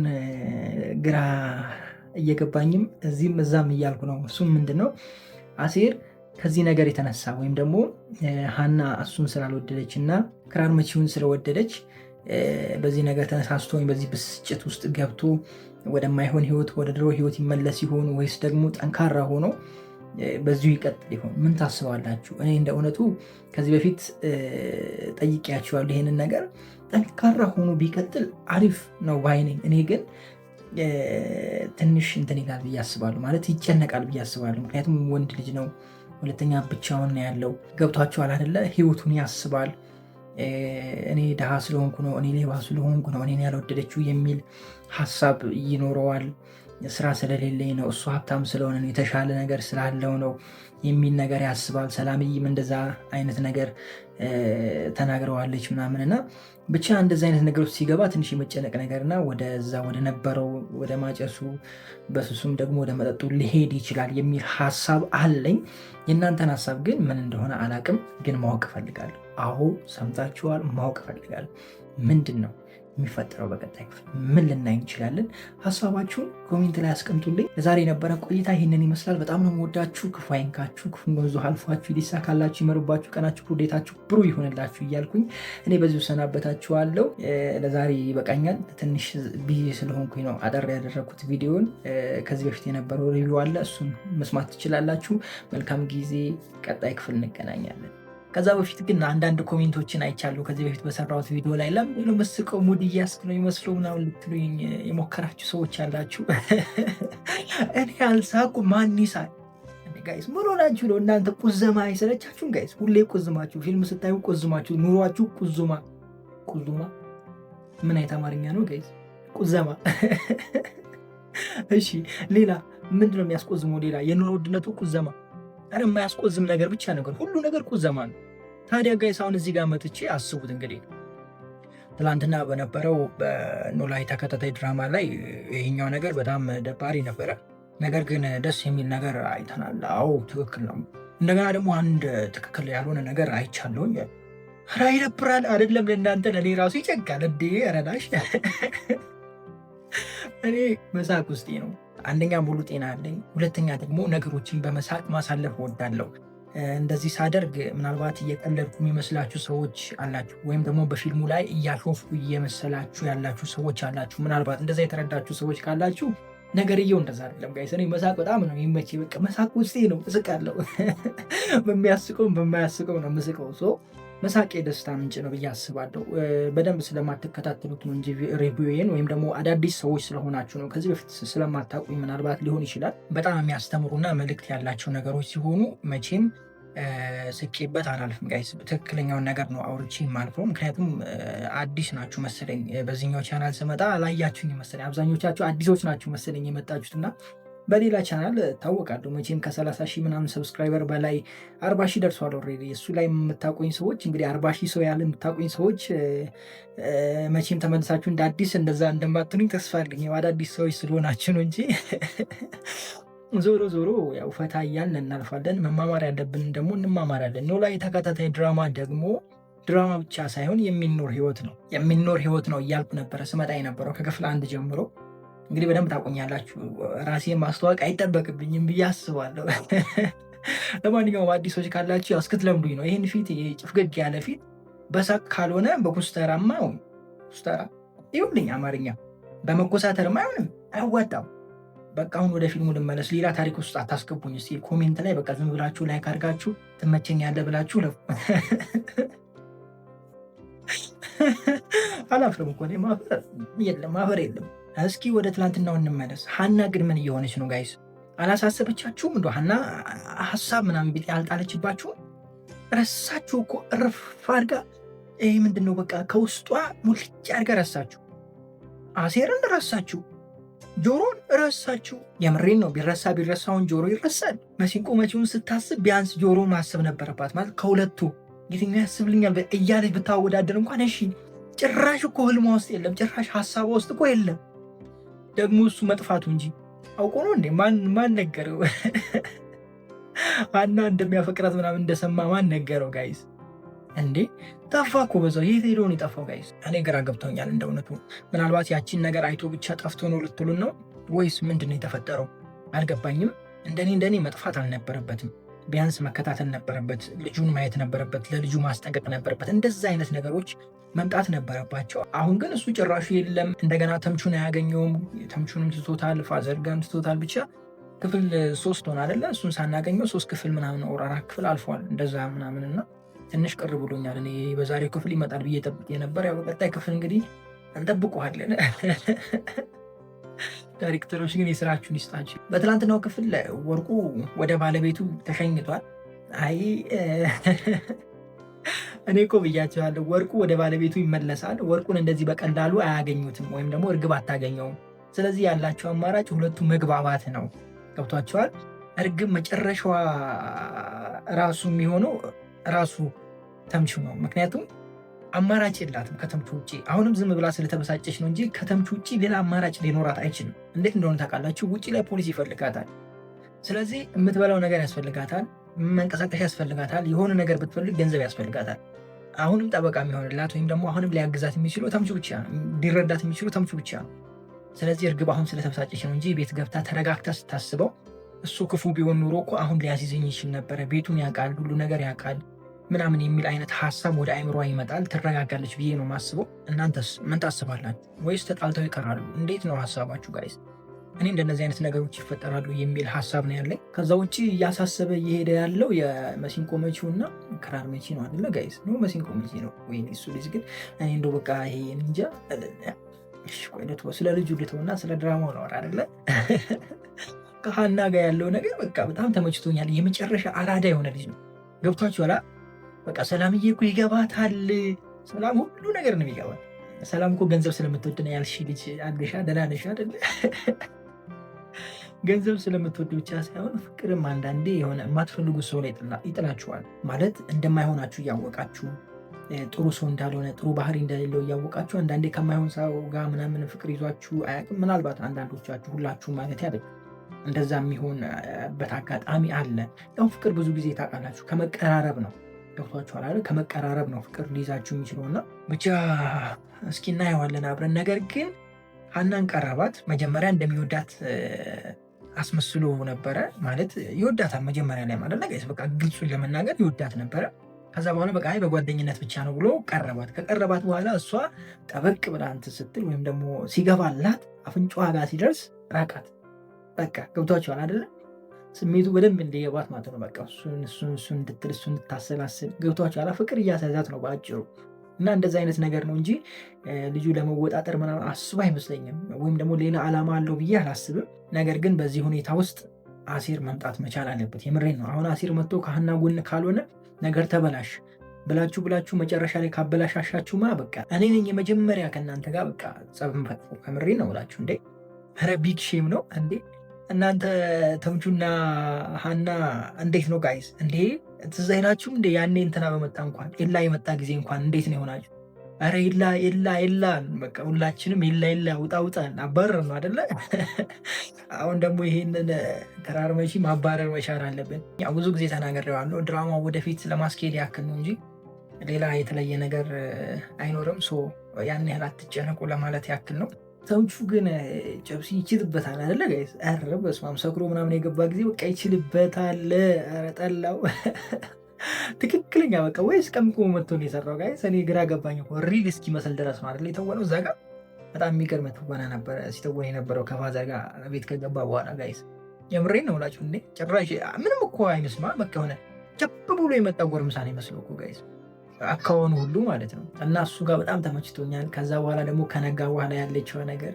ግራ እየገባኝም እዚህም እዛም እያልኩ ነው። እሱም ምንድነው አሲር ከዚህ ነገር የተነሳ ወይም ደግሞ ሀና እሱን ስላልወደደች እና ክራር መቺውን ስለወደደች በዚህ ነገር ተነሳስቶ ወይም በዚህ ብስጭት ውስጥ ገብቶ ወደማይሆን ህይወት ወደ ድሮ ህይወት ይመለስ ይሆን ወይስ ደግሞ ጠንካራ ሆኖ በዚሁ ይቀጥል ይሆን? ምን ታስባላችሁ? እኔ እንደ እውነቱ ከዚህ በፊት ጠይቄያችኋለሁ ይሄንን ነገር። ጠንካራ ሆኖ ቢቀጥል አሪፍ ነው ባይ ነኝ። እኔ ግን ትንሽ እንትን ይላል ብዬ አስባለሁ፣ ማለት ይጨነቃል ብዬ አስባለሁ። ምክንያቱም ወንድ ልጅ ነው፣ ሁለተኛ ብቻውን ነው ያለው። ገብቷችኋል አይደለ? ህይወቱን ያስባል። እኔ ድሃ ስለሆንኩ ነው፣ እኔ ሌባ ስለሆንኩ ነው እኔን ያልወደደችው የሚል ሀሳብ ይኖረዋል። ስራ ስለሌለኝ ነው፣ እሱ ሀብታም ስለሆነ ነው፣ የተሻለ ነገር ስላለው ነው የሚል ነገር ያስባል። ሰላምዬም እንደዛ አይነት ነገር ተናግረዋለች ምናምን እና ብቻ እንደዚ አይነት ነገሮች ሲገባ ትንሽ የመጨነቅ ነገርና ወደዛ ወደ ነበረው ወደ ማጨሱ በሱሱም ደግሞ ወደ መጠጡ ሊሄድ ይችላል የሚል ሀሳብ አለኝ። የእናንተን ሀሳብ ግን ምን እንደሆነ አላቅም፣ ግን ማወቅ እፈልጋለሁ። አሁ ሰምታችኋል፣ ማወቅ እፈልጋለሁ። ምንድን ነው የሚፈጠረው? በቀጣይ ክፍል ምን ልናይ እንችላለን? ሀሳባችሁን ኮሜንት ላይ አስቀምጡልኝ። ለዛሬ የነበረን ቆይታ ይህንን ይመስላል። በጣም ነው የምወዳችሁ። ክፉ አይንካችሁ፣ ክፉ ገዙ አልፏችሁ፣ ሊሳካላችሁ፣ ይመርባችሁ፣ ቀናችሁ ሁዴታችሁ ብሩ ይሆንላችሁ እያልኩኝ እኔ በዚሁ ሰናበታችኋለሁ። ለዛሬ ይበቃኛል። ትንሽ ቢዚ ስለሆንኩኝ ነው አጠር ያደረግኩት ቪዲዮን። ከዚህ በፊት የነበረው ሪቪው አለ፣ እሱን መስማት ትችላላችሁ። መልካም ጊዜ። ቀጣይ ክፍል እንገናኛለን። ከዛ በፊት ግን አንዳንድ ኮሜንቶችን አይቻለሁ ከዚህ በፊት በሰራሁት ቪዲዮ ላይ ለምን ነው መስቀው ሙድ እያስክ ነው ይመስለው ምናምን ልትሉኝ የሞከራችሁ ሰዎች አላችሁ። እኔ አልሳቁ ማን ይሳል? ጋይስ ምን ሆናችሁ ነው እናንተ? ቁዘማ አይሰለቻችሁም ጋይስ? ሁሌ ቁዝማችሁ፣ ፊልም ስታዩ ቁዝማችሁ፣ ኑሯችሁ ቁዙማ። ምን አይነት አማርኛ ነው ጋይስ? ቁዘማ። እሺ ሌላ ምንድን ነው የሚያስቆዝመው? ሌላ የኑሮ ውድነቱ ቁዘማ። ኧረ የማያስቆዝም ነገር ብቻ ነገር ሁሉ ነገር ቁዘማ ነው። ታዲያ ጋይስ አሁን እዚህ ጋር መጥቼ አስቡት እንግዲህ ትላንትና በነበረው በኖላዊ ተከታታይ ድራማ ላይ ይሄኛው ነገር በጣም ደባሪ ነበረ። ነገር ግን ደስ የሚል ነገር አይተናል። አዎ ትክክል ነው። እንደገና ደግሞ አንድ ትክክል ያልሆነ ነገር አይቻለሁኝ። ኧረ ይደብራል አይደለም? ለእናንተ ለእኔ ራሱ ይጨንቃል እንዴ! ረዳሽ እኔ መሳቅ ውስጤ ነው። አንደኛ ሙሉ ጤና አለኝ፣ ሁለተኛ ደግሞ ነገሮችን በመሳቅ ማሳለፍ እወዳለሁ። እንደዚህ ሳደርግ ምናልባት እየቀለድኩ የሚመስላችሁ ሰዎች አላችሁ፣ ወይም ደግሞ በፊልሙ ላይ እያሾፍኩ እየመሰላችሁ ያላችሁ ሰዎች አላችሁ። ምናልባት እንደዛ የተረዳችሁ ሰዎች ካላችሁ ነገርየው እንደዛ አይደለም ጋይስ። እኔ መሳቅ በጣም ነው የሚመቼ። በቃ መሳቅ ውስጤ ነው፣ እስቃለሁ። በሚያስቀው በማያስቀው ነው የምስቀው። መሳቅ የደስታ ምንጭ ነው ብዬ አስባለሁ። በደንብ ስለማትከታተሉት ነው እንጂ ሪቪውን ወይም ደግሞ አዳዲስ ሰዎች ስለሆናችሁ ነው። ከዚህ በፊት ስለማታውቁኝ ምናልባት ሊሆን ይችላል። በጣም የሚያስተምሩና መልእክት ያላቸው ነገሮች ሲሆኑ መቼም ስቄበት አላልፍም ጋይስ። ትክክለኛውን ነገር ነው አውርቼ የማልፈው። ምክንያቱም አዲስ ናችሁ መሰለኝ፣ በዚህኛው ቻናል ስመጣ አላያችሁኝ መሰለኝ። አብዛኞቻችሁ አዲሶች ናችሁ መሰለኝ የመጣችሁትና በሌላ ቻናል ታወቃለሁ። መቼም ከ30 ሺህ ምናምን ሰብስክራይበር በላይ 40 ሺህ ደርሷል ኦልሬዲ። እሱ ላይ የምታቆኝ ሰዎች እንግዲህ 40 ሺህ ሰው ያለ የምታቆኝ ሰዎች መቼም ተመልሳችሁ እንደ አዲስ እንደዛ እንደማትሉኝ ተስፋ አለኝ። አዳዲስ ሰዎች ስለሆናችሁ ነው እንጂ ዞሮ ዞሮ ያው ፈታ እያልን እናልፋለን። መማማር ያለብን ደግሞ እንማማራለን። ኖላዊ ተከታታይ ድራማ ደግሞ ድራማ ብቻ ሳይሆን የሚኖር ህይወት ነው እያልኩ ነበረ ስመጣ የነበረው ከክፍል 1 ጀምሮ። እንግዲህ በደንብ ታቆኛላችሁ። ራሴን ማስተዋወቅ አይጠበቅብኝም ብዬ አስባለሁ። ለማንኛውም አዲሶች ካላችሁ ያው እስክትለምዱኝ ነው። ይህን ፊት ጭፍገግ ያለ ፊት በሳቅ ካልሆነ በኩስተራማ ኩስተራ ይሁንልኝ። አማርኛ በመኮሳተርማ አይሆንም፣ አያዋጣም። በቃ አሁን ወደ ፊልሙ ልመለስ። ሌላ ታሪክ ውስጥ አታስገቡኝ። እስኪ ኮሜንት ላይ በቃ ዝም ብላችሁ ላይክ አድርጋችሁ ትመቸኛለህ ብላችሁ ለፉ። አላፍርም እኮ ማፈር የለም። እስኪ ወደ ትላንትናው እንመለስ። ሀና ግን ምን እየሆነች ነው ጋይስ? አላሳሰበቻችሁም? እንደ ሀና ሀሳብ ምናምን ቢጤ ያልጣለችባችሁ? ረሳችሁ እኮ እርፍ አድርጋ። ይህ ምንድን ነው? በቃ ከውስጧ ሙልጭ አድርጋ ረሳችሁ። አሴርን ረሳችሁ፣ ጆሮን ረሳችሁ። የምሬን ነው። ቢረሳውን ጆሮ ይረሳል። መሲንቆ መቼውን ስታስብ ቢያንስ ጆሮ ማሰብ ነበረባት። ማለት ከሁለቱ የትኛው ያስብልኛል እያለች ብታወዳደር እንኳን እሺ። ጭራሽ እኮ ህልሟ ውስጥ የለም፣ ጭራሽ ሀሳቧ ውስጥ እኮ የለም። ደግሞ እሱ መጥፋቱ እንጂ አውቆ ነው እንዴ? ማን ነገረው? ሀና እንደሚያፈቅራት ምናምን እንደሰማ ማን ነገረው ጋይስ? እንዴ ጠፋ እኮ በዛው። የት ሄዶ ነው የጠፋው ጋይስ? እኔ ግራ ገብቶኛል እንደ እውነቱ። ምናልባት ያቺን ነገር አይቶ ብቻ ጠፍቶ ነው ልትሉን ነው ወይስ ምንድን ነው የተፈጠረው? አልገባኝም። እንደኔ መጥፋት አልነበረበትም። ቢያንስ መከታተል ነበረበት፣ ልጁን ማየት ነበረበት፣ ለልጁ ማስጠንቀቅ ነበረበት። እንደዛ አይነት ነገሮች መምጣት ነበረባቸው። አሁን ግን እሱ ጭራሹ የለም። እንደገና ተምቹን አያገኘውም። ተምቹንም ትቶታል፣ ፋዘርጋም ትቶታል። ብቻ ክፍል 3 ሆነ አይደለ? እሱን ሳናገኘው 3 ክፍል ምናምን 4 ክፍል አልፏል እንደዛ ምናምንና ትንሽ ቅር ብሎኛል። እኔ በዛሬው ክፍል ይመጣል ብዬ ጠብቄ ነበር። ያው በቀጣይ ክፍል እንግዲህ እንጠብቀዋለን። ዳይሬክተሮች ግን የስራችሁን ይስጣችሁ። በትላንትናው ክፍል ወርቁ ወደ ባለቤቱ ተሸኝቷል። አይ እኔ እኮ ብያቸዋለሁ፣ ወርቁ ወደ ባለቤቱ ይመለሳል። ወርቁን እንደዚህ በቀላሉ አያገኙትም፣ ወይም ደግሞ እርግብ አታገኘውም። ስለዚህ ያላቸው አማራጭ ሁለቱ መግባባት ነው። ገብቷቸዋል። እርግብ መጨረሻዋ ራሱ የሚሆነው ራሱ ተምቹ ነው። ምክንያቱም አማራጭ የላትም ከተምቹ ውጭ። አሁንም ዝም ብላ ስለተበሳጨች ነው እንጂ ከተምቹ ውጭ ሌላ አማራጭ ሊኖራት አይችልም። እንዴት እንደሆነ ታውቃላችሁ? ውጭ ላይ ፖሊስ ይፈልጋታል። ስለዚህ የምትበላው ነገር ያስፈልጋታል፣ መንቀሳቀሻ ያስፈልጋታል፣ የሆነ ነገር ብትፈልግ ገንዘብ ያስፈልጋታል። አሁንም ጠበቃ የሚሆንላት ወይም ደግሞ አሁንም ሊያግዛት የሚችለው ተምቹ ብቻ ነው፣ ሊረዳት የሚችለው ተምቹ ብቻ ነው። ስለዚህ እርግብ አሁን ስለተበሳጨች ነው እንጂ ቤት ገብታ ተረጋግታ ስታስበው እሱ ክፉ ቢሆን ኑሮ እኮ አሁን ሊያስይዘኝ ይችል ነበረ፣ ቤቱን ያውቃል፣ ሁሉ ነገር ያውቃል ምናምን የሚል አይነት ሀሳብ ወደ አይምሯ ይመጣል። ትረጋጋለች ብዬ ነው ማስበው። እናንተስ ምን ታስባላችሁ? ወይስ ተጣልተው ይቀራሉ? እንዴት ነው ሀሳባችሁ ጋይስ? እኔ እንደነዚህ አይነት ነገሮች ይፈጠራሉ የሚል ሀሳብ ነው ያለኝ። ከዛ ውጭ እያሳሰበ እየሄደ ያለው የመሲንቆ መቺው እና ክራር መቺ ነው አይደለ ጋይስ? ነው መሲንቆ መቺ ነው ወይ? እሱ ልጅ ግን እኔ እንደው በቃ ይሄ እንጃ። እሺ ቆይ ስለ ልጁ ልተውና ስለ ድራማው ነው አይደለ? ከሀና ጋር ያለው ነገር በቃ በጣም ተመችቶኛል። የመጨረሻ አራዳ የሆነ ልጅ ነው። ገብቷችኋል? በቃ ሰላምዬ እኮ ይገባታል። ሰላም ሁሉ ነገር ነው ይገባል። ሰላም እኮ ገንዘብ ስለምትወድ ነው ያልሽ ልጅ አንደሻ ደህና ነሽ አይደለ? ገንዘብ ስለምትወድ ብቻ ሳይሆን ፍቅርም አንዳንዴ የሆነ የማትፈልጉት ሰው ላይ ይጥላችኋል። ማለት እንደማይሆናችሁ እያወቃችሁ ጥሩ ሰው እንዳልሆነ ጥሩ ባህሪ እንደሌለው እያወቃችሁ አንዳንዴ ከማይሆን ሰው ጋር ምናምን ፍቅር ይዟችሁ አያውቅም? ምናልባት አንዳንዶቻችሁ፣ ሁላችሁም ማለት አይደለም። እንደዛ የሚሆንበት አጋጣሚ አለ። ያው ፍቅር ብዙ ጊዜ ታውቃላችሁ ከመቀራረብ ነው። ገብቷችኋል አይደል? ከመቀራረብ ነው ፍቅር ሊይዛችሁ የሚችለውና ብቻ እስኪ እናየዋለን አብረን። ነገር ግን ሀናን ቀረባት። መጀመሪያ እንደሚወዳት አስመስሎ ነበረ። ማለት ይወዳታል መጀመሪያ ላይ ማለት ነው። በቃ ግልጹን ለመናገር ይወዳት ነበረ። ከዛ በኋላ በቃ በጓደኝነት ብቻ ነው ብሎ ቀረባት። ከቀረባት በኋላ እሷ ጠበቅ ብላ እንትን ስትል ወይም ደግሞ ሲገባላት አፍንጫዋ ጋር ሲደርስ ራቃት። በቃ ገብቷችኋል አይደለ? ስሜቱ በደንብ እንዲገባት ማለት ነው። በቃ እሱን እንድትል እሱን እንድታሰላስል ገብቷችኋል። ፍቅር እያሳዛት ነው በአጭሩ። እና እንደዚህ አይነት ነገር ነው እንጂ ልጁ ለመወጣጠር ምናምን አስቡ አይመስለኝም። ወይም ደግሞ ሌላ ዓላማ አለው ብዬ አላስብም። ነገር ግን በዚህ ሁኔታ ውስጥ አሴር መምጣት መቻል አለበት። የምሬን ነው። አሁን አሴር መጥቶ ከሀና ጎን ካልሆነ ነገር ተበላሽ ብላችሁ መጨረሻ ላይ ካበላሻሻችሁማ በቃ እኔ ነኝ የመጀመሪያ ከእናንተ ጋር በቃ ጸብን ፈጥፎ። ከምሬን ነው ብላችሁ እንዴ! ኧረ ቢግ ሼም ነው እንዴ እናንተ ተምቹና ሀና እንዴት ነው ጋይስ? እንዴ ትዝ አይላችሁም እንዴ? ያኔ እንትና በመጣ እንኳን ኤላ የመጣ ጊዜ እንኳን እንዴት ነው የሆናችሁ? አረ ኤላ በቃ ሁላችንም ኤላ ውጣ አባረር ነው አደለ? አሁን ደግሞ ይሄንን ክራር መቺ ማባረር መቻል አለብን። ያው ብዙ ጊዜ ተናግሬዋለሁ። ድራማው ወደፊት ለማስኬድ ያክል ነው እንጂ ሌላ የተለየ ነገር አይኖርም። ያን ያህል አትጨነቁ ለማለት ያክል ነው። ተምቹ ግን ጨብሲ ይችልበታል አይደለ ጋይስ? ኧረ በስመ አብ ሰክሮ ምናምን የገባ ጊዜ በቃ ይችልበታል። ኧረ ጠላው ትክክለኛ በቃ ወይስ ቀምቆ መጥቶ ነው የሰራው ጋይስ? እኔ ግራ ገባኝ እኮ ሪል እስኪመስል ድረስ ነው አይደል የተወነው። እዛ ጋር በጣም የሚገርም ትወና ነበረ ሲተወን የነበረው ከፋዘር ጋር ቤት ከገባ በኋላ ጋይስ። የምሬን ነው እላችሁ እንዴ! ጭራሽ ምንም እኮ አይመስማ በቃ ሆነ ጨብ ብሎ የመጣ ጎርምሳ ነው ይመስለው እኮ ጋይስ፣ አካባቢውን ሁሉ ማለት ነው። እና እሱ ጋር በጣም ተመችቶኛል። ከዛ በኋላ ደግሞ ከነጋ በኋላ ያለችው ነገር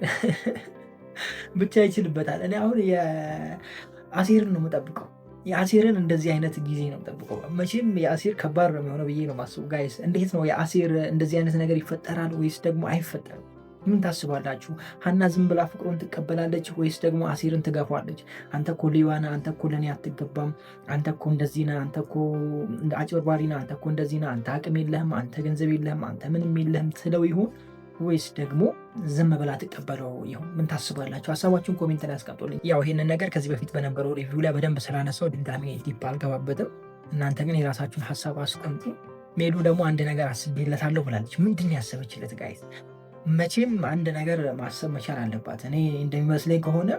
ብቻ ይችልበታል። እኔ አሁን የአሴርን ነው የምጠብቀው። የአሴርን እንደዚህ አይነት ጊዜ ነው የምጠብቀው። መቼም የአሴር ከባድ ነው የሚሆነው ብዬ ነው ማስቡ ጋይስ። እንዴት ነው የአሴር እንደዚህ አይነት ነገር ይፈጠራል ወይስ ደግሞ አይፈጠርም? ምን ታስባላችሁ? ሀና ዝም ብላ ፍቅሩን ትቀበላለች ወይስ ደግሞ አሴርን ትገፋለች? አንተ እኮ ሌዋና፣ አንተ እኮ ለእኔ አትገባም፣ አንተ እኮ እንደዚህ ነህ፣ አንተ እኮ አጭበርባሪ ነህ፣ አንተ እኮ እንደዚህ ነህ፣ አንተ አቅም የለህም፣ አንተ ገንዘብ የለህም፣ አንተ ምንም የለህም ትለው ይሆን ወይስ ደግሞ ዝም ብላ ትቀበለው ይሆን? ምን ታስባላችሁ? ሀሳባችሁን ኮሜንት ላይ አስቀምጡልኝ። ያው ይህንን ነገር ከዚህ በፊት በነበረው ሪቪው ላይ በደንብ ስላነሳው ድጋሚ ዲፕ አልገባበትም። እናንተ ግን የራሳችሁን ሀሳብ አስቀምጡ። ሜሉ ደግሞ አንድ ነገር አስቤለታለሁ ብላለች። ምንድን ያሰበችለት ጋይስ? መቼም አንድ ነገር ማሰብ መቻል አለባት። እኔ እንደሚመስለኝ ከሆነ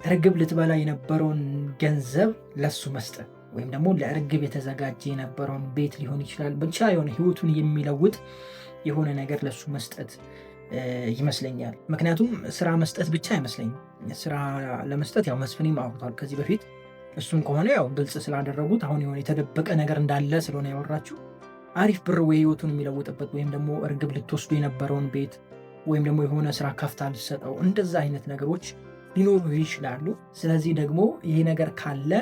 እርግብ ልትበላ የነበረውን ገንዘብ ለሱ መስጠት ወይም ደግሞ ለእርግብ የተዘጋጀ የነበረውን ቤት ሊሆን ይችላል፣ ብቻ የሆነ ህይወቱን የሚለውጥ የሆነ ነገር ለሱ መስጠት ይመስለኛል። ምክንያቱም ስራ መስጠት ብቻ አይመስለኝም። ስራ ለመስጠት ያው መስፍኔም አውርቷል ከዚህ በፊት። እሱም ከሆነ ያው ግልጽ ስላደረጉት አሁን የሆነ የተደበቀ ነገር እንዳለ ስለሆነ ያወራችሁ አሪፍ ብር ወይ ህይወቱን የሚለውጥበት ወይም ደግሞ እርግብ ልትወስዱ የነበረውን ቤት ወይም ደግሞ የሆነ ስራ ከፍታ ልትሰጠው እንደዛ አይነት ነገሮች ሊኖሩ ይችላሉ። ስለዚህ ደግሞ ይሄ ነገር ካለ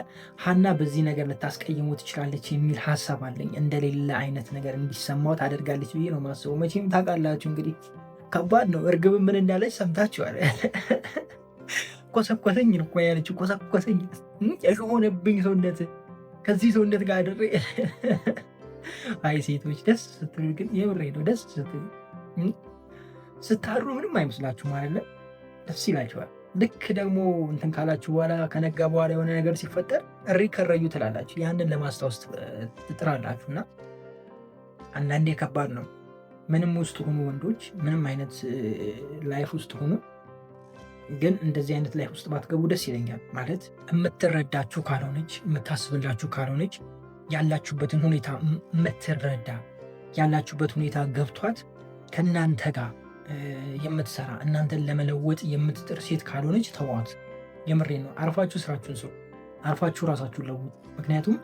ሀና በዚህ ነገር ልታስቀይሙ ትችላለች የሚል ሀሳብ አለኝ። እንደሌለ አይነት ነገር እንዲሰማው ታደርጋለች ብዬ ነው ማስበው። መቼም ታውቃላችሁ እንግዲህ ከባድ ነው። እርግብ ምን እንዳለች ሰምታችኋል? ኮሰኮሰኝ እኮ ያለችው፣ ኮሰኮሰኝ የሆነብኝ ሰውነት ከዚህ ሰውነት ጋር አድሬ። አይ ሴቶች ደስ ስትሉ ግን የምሬ ነው፣ ደስ ስትሉ ስታሩ ምንም አይመስላችሁ ማለት ነው፣ ደስ ይላችኋል። ልክ ደግሞ እንትን ካላችሁ በኋላ ከነጋ በኋላ የሆነ ነገር ሲፈጠር እሪ ከረዩ ትላላችሁ። ያንን ለማስታወስ ትጥራላችሁ። እና አንዳንዴ ከባድ ነው። ምንም ውስጥ ሆኑ ወንዶች፣ ምንም አይነት ላይፍ ውስጥ ሆኑ፣ ግን እንደዚህ አይነት ላይፍ ውስጥ ባትገቡ ደስ ይለኛል። ማለት የምትረዳችሁ ካልሆነች፣ የምታስብላችሁ ካልሆነች፣ ያላችሁበትን ሁኔታ የምትረዳ ያላችሁበት ሁኔታ ገብቷት ከእናንተ ጋር የምትሰራ እናንተን ለመለወጥ የምትጥር ሴት ካልሆነች ተዋት። የምሬ ነው። አርፋችሁ ስራችሁን ስሩ፣ አርፋችሁ ራሳችሁን ለውጡ። ምክንያቱም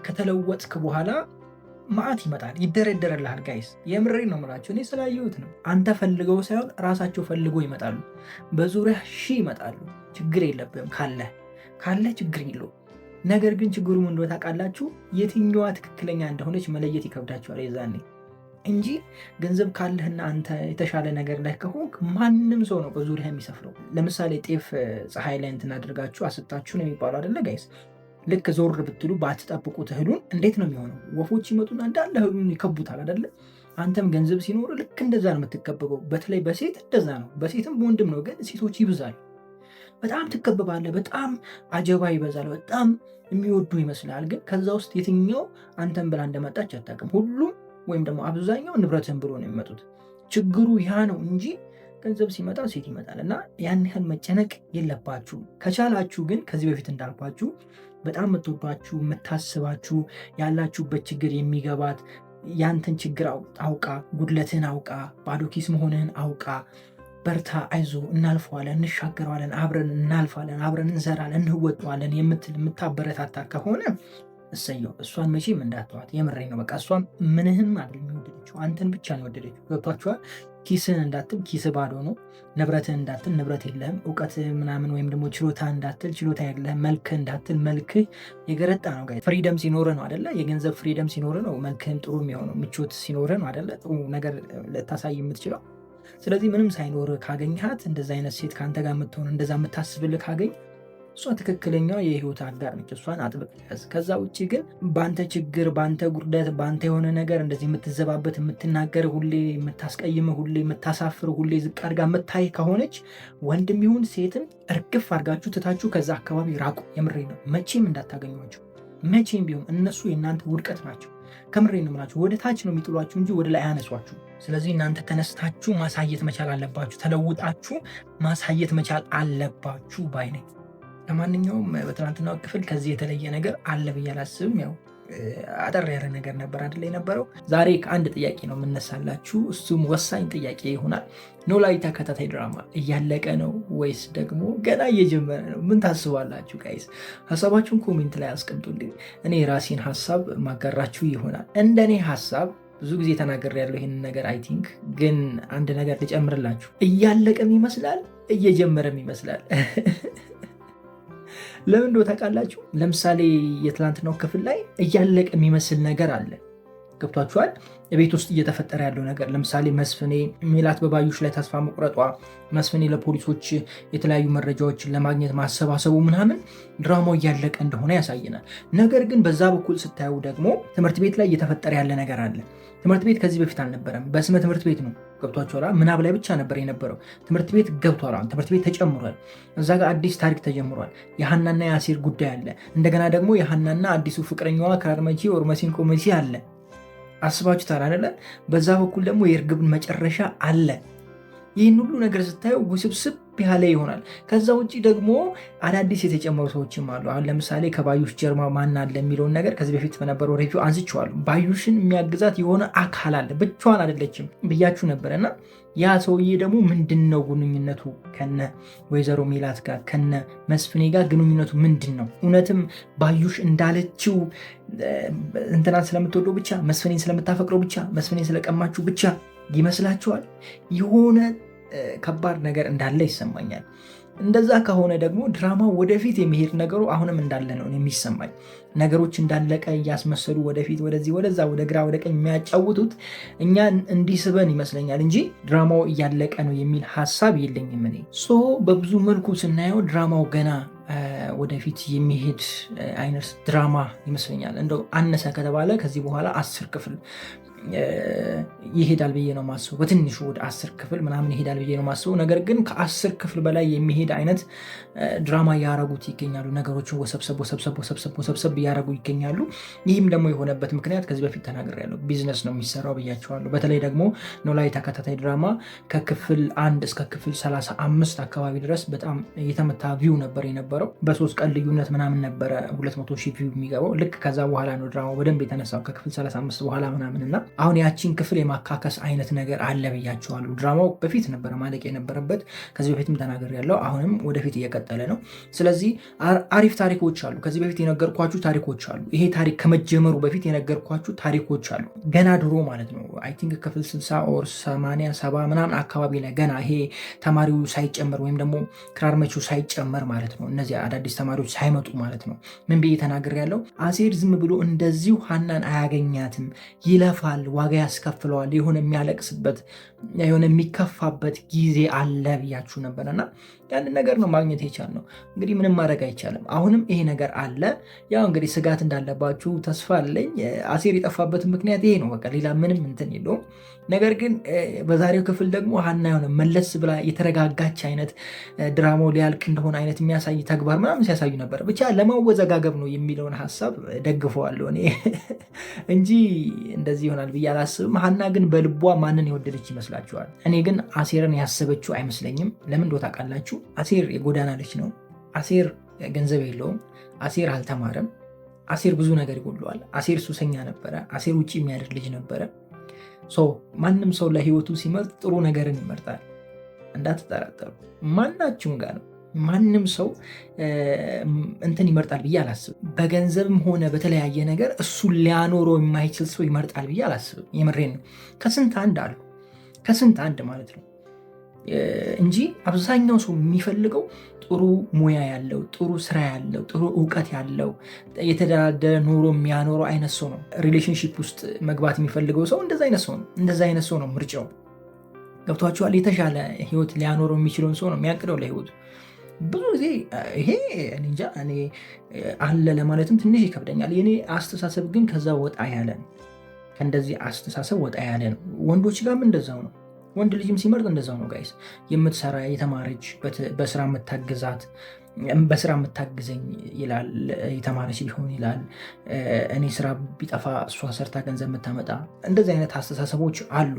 ከተለወጥክ በኋላ ማዕት ይመጣል፣ ይደረደረልሃል። ጋይስ የምሬ ነው የምላችሁ፣ እኔ ስላየሁት ነው። አንተ ፈልገው ሳይሆን ራሳቸው ፈልገው ይመጣሉ። በዙሪያ ይመጣሉ። ችግር የለብህም ካለ ችግር የለው። ነገር ግን ችግሩ ምን እንደሆነ ታውቃላችሁ? የትኛዋ ትክክለኛ እንደሆነች መለየት ይከብዳችኋል የዛኔ እንጂ ገንዘብ ካለህና አንተ የተሻለ ነገር ላይ ከሆንክ ማንም ሰው ነው በዙሪያ የሚሰፍረው። ለምሳሌ ጤፍ ፀሐይ ላይ እንትን አድርጋችሁ አስጣችሁ ነው የሚባለው አይደለ ጋይስ? ልክ ዞር ብትሉ ባትጠብቁት እህሉን እንዴት ነው የሚሆነው? ወፎች ይመጡና እንዳለ እህሉን ይከቡታል አይደለ? አንተም ገንዘብ ሲኖር ልክ እንደዛ ነው የምትከበበው። በተለይ በሴት እንደዛ ነው፣ በሴትም በወንድም ነው። ግን ሴቶች ይብዛል። በጣም ትከበባለህ፣ በጣም አጀባ ይበዛል፣ በጣም የሚወዱ ይመስላል። ግን ከዛ ውስጥ የትኛው አንተን ብላ እንደመጣች አታውቅም። ሁሉም ወይም ደግሞ አብዛኛው ንብረትን ብሎ ነው የሚመጡት። ችግሩ ያ ነው እንጂ ገንዘብ ሲመጣ ሴት ይመጣል። እና ያን ያህል መጨነቅ የለባችሁ። ከቻላችሁ ግን ከዚህ በፊት እንዳልኳችሁ በጣም የምትወዷችሁ የምታስባችሁ ያላችሁበት ችግር የሚገባት ያንተን ችግር አውቃ ጉድለትን አውቃ ባዶ ኪስ መሆንህን አውቃ በርታ፣ አይዞ፣ እናልፈዋለን፣ እንሻገረዋለን፣ አብረን እናልፋለን፣ አብረን እንሰራለን፣ እንወጣዋለን የምትል የምታበረታታ ከሆነ እሰየው። እሷን መቼም እንዳትተዋት። የምሬ ነው። በቃ እሷን ምንህም አይደለም የወደደችው፣ አንተን ብቻ ነው የወደደችው። ገብቷችኋል? ኪስን እንዳትል ኪስ ባዶ ነው፣ ንብረትን እንዳትል ንብረት የለህም፣ እውቀት ምናምን ወይም ደግሞ ችሎታ እንዳትል ችሎታ የለህም፣ መልክህ እንዳትል መልክህ የገረጣ ነው። ጋር ፍሪደም ሲኖርህ ነው አይደለ? የገንዘብ ፍሪደም ሲኖርህ ነው መልክህም ጥሩ የሚሆነው። ምቾት ሲኖርህ ነው አይደለ? ጥሩ ነገር ልታሳይ የምትችለው። ስለዚህ ምንም ሳይኖርህ ካገኘሃት፣ እንደዛ አይነት ሴት ከአንተ ጋር የምትሆን እንደዛ የምታስብልህ ካገኝ እሷ ትክክለኛው የህይወት አጋር ነች። እሷን አጥብቅ ያዝ። ከዛ ውጭ ግን በአንተ ችግር፣ በአንተ ጉድለት፣ በአንተ የሆነ ነገር እንደዚህ የምትዘባበት፣ የምትናገር፣ ሁሌ የምታስቀይም፣ ሁሌ የምታሳፍር፣ ሁሌ ዝቅ አድርጋ የምታይ ከሆነች ወንድም ይሁን ሴትም እርግፍ አድርጋችሁ ትታችሁ ከዛ አካባቢ ራቁ። የምሬ ነው። መቼም እንዳታገኟቸው። መቼም ቢሆን እነሱ የእናንተ ውድቀት ናቸው። ከምሬ ነው የምላችሁ። ወደ ታች ነው የሚጥሏችሁ እንጂ ወደ ላይ አያነሷችሁ። ስለዚህ እናንተ ተነስታችሁ ማሳየት መቻል አለባችሁ። ተለውጣችሁ ማሳየት መቻል አለባችሁ ባይ ነኝ። ለማንኛውም በትናንትናው ክፍል ከዚህ የተለየ ነገር አለ ብዬ አላስብም። ያው አጠር ያለ ነገር ነበር አይደል የነበረው። ዛሬ ከአንድ ጥያቄ ነው የምነሳላችሁ። እሱም ወሳኝ ጥያቄ ይሆናል። ኖላዊ ተከታታይ ድራማ እያለቀ ነው ወይስ ደግሞ ገና እየጀመረ ነው? ምን ታስባላችሁ ጋይስ? ሀሳባችሁን ኮሜንት ላይ አስቀምጡልኝ። እኔ የራሴን ሀሳብ ማጋራችሁ ይሆናል። እንደኔ ሀሳብ ብዙ ጊዜ ተናገር ያለው ይህንን ነገር አይ ቲንክ፣ ግን አንድ ነገር ልጨምርላችሁ። እያለቀም ይመስላል እየጀመረም ይመስላል። ለምን እንደው ታውቃላችሁ? ለምሳሌ የትላንትናው ክፍል ላይ እያለቀ የሚመስል ነገር አለ። ገብቷችኋል? ቤት ውስጥ እየተፈጠረ ያለው ነገር ለምሳሌ መስፍኔ ሜላት በባዩሽ ላይ ተስፋ መቁረጧ፣ መስፍኔ ለፖሊሶች የተለያዩ መረጃዎችን ለማግኘት ማሰባሰቡ ምናምን ድራማው እያለቀ እንደሆነ ያሳየናል። ነገር ግን በዛ በኩል ስታዩ ደግሞ ትምህርት ቤት ላይ እየተፈጠረ ያለ ነገር አለ። ትምህርት ቤት ከዚህ በፊት አልነበረም። በስመ ትምህርት ቤት ነው። ገብቷችኋል? ምናብ ላይ ብቻ ነበር የነበረው። ትምህርት ቤት ገብቷል። ትምህርት ቤት ተጨምሯል። እዛ ጋር አዲስ ታሪክ ተጀምሯል። የሀናና የአሴር ጉዳይ አለ። እንደገና ደግሞ የሀናና አዲሱ ፍቅረኛዋ ከአርመቺ ኦርመሲን ኮሜሲ አለ። አስባችሁታል አይደለ? በዛ በኩል ደግሞ የእርግብን መጨረሻ አለ። ይህን ሁሉ ነገር ስታየው ውስብስብ ያለ ይሆናል። ከዛ ውጭ ደግሞ አዳዲስ የተጨመሩ ሰዎችም አሉ። አሁን ለምሳሌ ከባዩሽ ጀርባ ማን አለ የሚለውን ነገር ከዚህ በፊት በነበረው ሪቪው አንስቼዋለሁ። ባዩሽን የሚያግዛት የሆነ አካል አለ፣ ብቻዋን አይደለችም ብያችሁ ነበር። እና ያ ሰውዬ ደግሞ ምንድን ነው ግንኙነቱ ከነ ወይዘሮ ሜላት ጋር ከነ መስፍኔ ጋር ግንኙነቱ ምንድን ነው? እውነትም ባዩሽ እንዳለችው እንትናን ስለምትወደው ብቻ መስፍኔን ስለምታፈቅረው ብቻ መስፍኔን ስለቀማችሁ ብቻ ይመስላችኋል? የሆነ ከባድ ነገር እንዳለ ይሰማኛል። እንደዛ ከሆነ ደግሞ ድራማው ወደፊት የሚሄድ ነገሩ አሁንም እንዳለ ነው የሚሰማኝ። ነገሮች እንዳለቀ እያስመሰሉ ወደፊት ወደዚህ ወደዛ ወደ ግራ ወደ ቀኝ የሚያጫውቱት እኛን እንዲስበን ይመስለኛል እንጂ ድራማው እያለቀ ነው የሚል ሀሳብ የለኝም እኔ። በብዙ መልኩ ስናየው ድራማው ገና ወደፊት የሚሄድ አይነት ድራማ ይመስለኛል። እንደው አነሰ ከተባለ ከዚህ በኋላ 10 ክፍል ይሄዳል ብዬ ነው ማስበው። በትንሹ ወደ 10 ክፍል ምናምን ይሄዳል ብዬ ነው ማስበው። ነገር ግን ከ10 ክፍል በላይ የሚሄድ አይነት ድራማ እያረጉት ይገኛሉ። ነገሮችን ወሰብሰብ እያረጉ ይገኛሉ። ይህም ደግሞ የሆነበት ምክንያት ከዚህ በፊት ተናግሬያለሁ። ቢዝነስ ነው የሚሰራው ብያቸዋለሁ። በተለይ ደግሞ ኖላዊ ተከታታይ ድራማ ከክፍል 1 እስከ ክፍል 35 አካባቢ ድረስ በጣም የተመታ ቪው ነበር የነበረው። በ3 ቀን ልዩነት ምናምን ነበረ 200,000 ቪው የሚገባው። ልክ ከዛ በኋላ ነው ድራማው በደንብ የተነሳው ከክፍል 35 በኋላ ምናምን እና አሁን ያቺን ክፍል የማካከስ አይነት ነገር አለ ብያቸዋለሁ። ድራማው በፊት ነበረ ማለቅ የነበረበት። ከዚህ በፊትም ተናግሬያለሁ። አሁንም ወደፊት እየቀጠለ ነው። ስለዚህ አሪፍ ታሪኮች አሉ። ከዚህ በፊት የነገርኳችሁ ታሪኮች አሉ። ይሄ ታሪክ ከመጀመሩ በፊት የነገርኳችሁ ታሪኮች አሉ። ገና ድሮ ማለት ነው አይ ቲንክ ክፍል 60 ኦር 80 70 ምናምን አካባቢ ላይ ገና ይሄ ተማሪው ሳይጨመር ወይም ደግሞ ክራር መቺው ሳይጨመር ማለት ነው፣ እነዚህ አዳዲስ ተማሪዎች ሳይመጡ ማለት ነው። ምን ብዬ ተናግሬያለሁ? አሴር ዝም ብሎ እንደዚሁ ሀናን አያገኛትም፣ ይለፋል፣ ዋጋ ያስከፍለዋል፣ የሆነ የሚያለቅስበት የሆነ የሚከፋበት ጊዜ አለ ብያችሁ ነበርና ያንን ነገር ነው ማግኘት የቻልነው። እንግዲህ ምንም ማድረግ አይቻልም። አሁንም ይሄ ነገር አለ። ያው እንግዲህ ስጋት እንዳለባችሁ ተስፋ አለኝ። አሴር የጠፋበት ምክንያት ይሄ ነው። በቃ ሌላ ምንም እንትን የለውም። ነገር ግን በዛሬው ክፍል ደግሞ ሀና የሆነ መለስ ብላ የተረጋጋች አይነት ድራማው ሊያልቅ እንደሆነ አይነት የሚያሳይ ተግባር ምናምን ሲያሳዩ ነበር። ብቻ ለማወዘጋገብ ነው የሚለውን ሀሳብ ደግፈዋለሁ እኔ እንጂ እንደዚህ ይሆናል ብዬ አላስብም። ሀና ግን በልቧ ማንን የወደደች ይመስላችኋል? እኔ ግን አሴርን ያሰበችው አይመስለኝም። ለምን እንደው ታውቃላችሁ? አሴር የጎዳና ልጅ ነው። አሴር ገንዘብ የለውም። አሴር አልተማረም። አሴር ብዙ ነገር ይጎድለዋል። አሴር ሱሰኛ ነበረ። አሴር ውጭ የሚያደር ልጅ ነበረ። ማንም ሰው ለህይወቱ ሲመርጥ ጥሩ ነገርን ይመርጣል። እንዳትጠራጠሩ። ማናችሁም ጋር ነው ማንም ሰው እንትን ይመርጣል ብዬ አላስብም። በገንዘብም ሆነ በተለያየ ነገር እሱን ሊያኖረው የማይችል ሰው ይመርጣል ብዬ አላስብም። የምሬን ነው። ከስንት አንድ አሉ፣ ከስንት አንድ ማለት ነው እንጂ አብዛኛው ሰው የሚፈልገው ጥሩ ሙያ ያለው፣ ጥሩ ስራ ያለው፣ ጥሩ እውቀት ያለው፣ የተደላደለ ኑሮ የሚያኖረው አይነት ሰው ነው። ሪሌሽንሺፕ ውስጥ መግባት የሚፈልገው ሰው እንደዛ አይነት ሰው ነው። እንደዛ አይነት ሰው ነው ምርጫው። ገብቷችኋል? የተሻለ ህይወት ሊያኖረው የሚችለውን ሰው ነው የሚያቅደው ለህይወቱ። ብዙ ጊዜ ይሄ እንጃ እኔ አለ ለማለትም ትንሽ ይከብደኛል። የኔ አስተሳሰብ ግን ከዛ ወጣ ያለ ነው። ከእንደዚህ አስተሳሰብ ወጣ ያለ ነው። ወንዶች ጋርም እንደዛው ነው። ወንድ ልጅም ሲመርጥ እንደዛው ነው ጋይስ። የምትሰራ የተማረች፣ በስራ የምታግዛት፣ በስራ የምታግዘኝ ይላል። የተማረች ቢሆን ይላል። እኔ ስራ ቢጠፋ እሷ ሰርታ ገንዘብ የምታመጣ፣ እንደዚህ አይነት አስተሳሰቦች አሉ።